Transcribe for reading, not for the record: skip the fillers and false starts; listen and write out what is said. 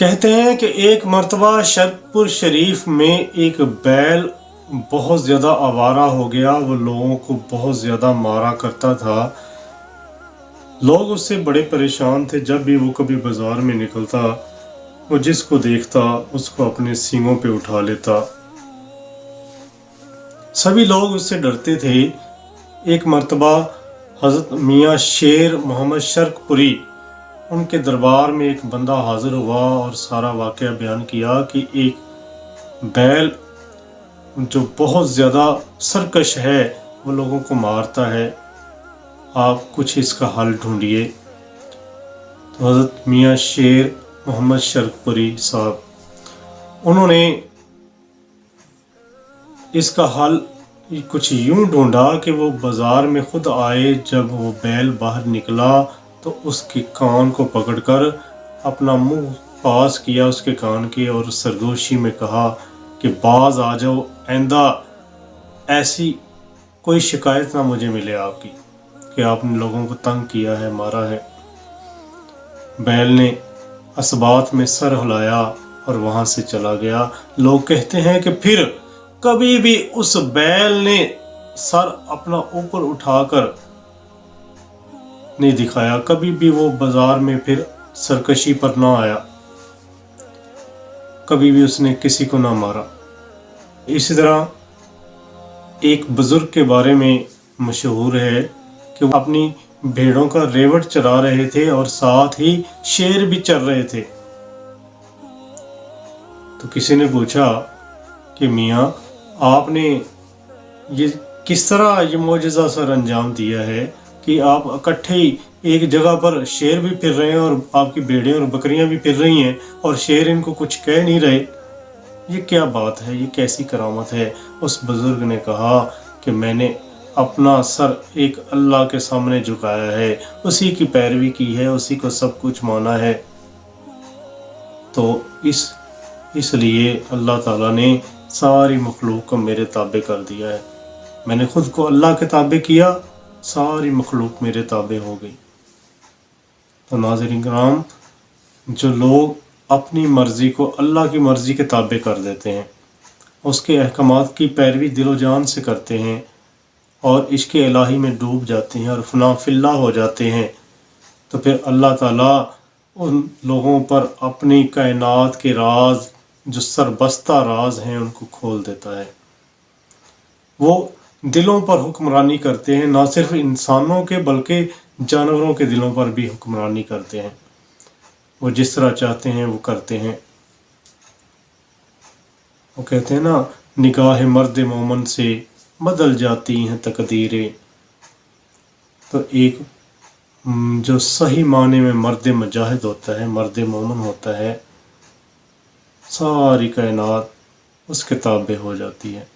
कहते हैं कि एक मर्तबा शरकपुर शरीफ में एक बैल बहुत ज़्यादा आवारा हो गया। वो लोगों को बहुत ज़्यादा मारा करता था। लोग उससे बड़े परेशान थे। जब भी वो कभी बाज़ार में निकलता, वो जिसको देखता उसको अपने सींगों पे उठा लेता। सभी लोग उससे डरते थे। एक मर्तबा हज़रत मियाँ शेर मोहम्मद शरकपुरी, उनके दरबार में एक बंदा हाजिर हुआ और सारा वाक़या बयान किया कि एक बैल जो बहुत ज़्यादा सरकश है, वो लोगों को मारता है, आप कुछ इसका हल ढूंढिए। तो हज़रत मियाँ शेर मोहम्मद शरकपुरी साहब, उन्होंने इसका हल कुछ यूं ढूंढा कि वो बाज़ार में खुद आए। जब वो बैल बाहर निकला तो उसके कान को पकड़कर अपना मुंह पास किया उसके कान के और सरगोशी में कहा कि बाज आ जाओ, आइंदा ऐसी कोई शिकायत ना मुझे मिले आपकी कि आपने लोगों को तंग किया है, मारा है। बैल ने असबात में सर हिलाया और वहाँ से चला गया। लोग कहते हैं कि फिर कभी भी उस बैल ने सर अपना ऊपर उठाकर नहीं दिखाया, कभी भी वो बाजार में फिर सरकशी पर ना आया, कभी भी उसने किसी को ना मारा। इसी तरह एक बुजुर्ग के बारे में मशहूर है कि वो अपनी भेड़ों का रेवट चरा रहे थे और साथ ही शेर भी चर रहे थे। तो किसी ने पूछा कि मियाँ, आपने ये किस तरह ये मौजज़ा सर अंजाम दिया है कि आप इकट्ठे ही एक जगह पर शेर भी फिर रहे हैं और आपकी भेड़ें और बकरियां भी फिर रही हैं और शेर इनको कुछ कह नहीं रहे, ये क्या बात है, ये कैसी करामत है? उस बुज़ुर्ग ने कहा कि मैंने अपना सर एक अल्लाह के सामने झुकाया है, उसी की पैरवी की है, उसी को सब कुछ माना है। तो इसलिए अल्लाह ताला ने सारी मखलूक को मेरे ताबे कर दिया है। मैंने खुद को अल्लाह के ताबे किया, सारी मखलूक मेरे ताबे हो गई। तो नाज़रीन किराम, जो लोग अपनी मर्ज़ी को अल्लाह की मर्ज़ी के ताबे कर देते हैं, उसके अहकामात की पैरवी दिलो जान से करते हैं और इश्क़ इलाही में डूब जाते हैं और फना फिल्ला हो जाते हैं, तो फिर अल्लाह ताला उन लोगों पर अपनी कायनात के राज, जो सरबस्ता राज हैं, उनको खोल देता है। वो दिलों पर हुक्मरानी करते हैं, ना सिर्फ इंसानों के बल्कि जानवरों के दिलों पर भी हुक्मरानी करते हैं। वो जिस तरह चाहते हैं वो करते हैं। वो कहते हैं ना, निगाह मर्द मोमन से बदल जाती हैं तकदीरें। तो एक जो सही माने में मर्द मुजाहिद होता है, मर्द मोमन होता है, सारी कायनात उसके ताबे हो जाती है।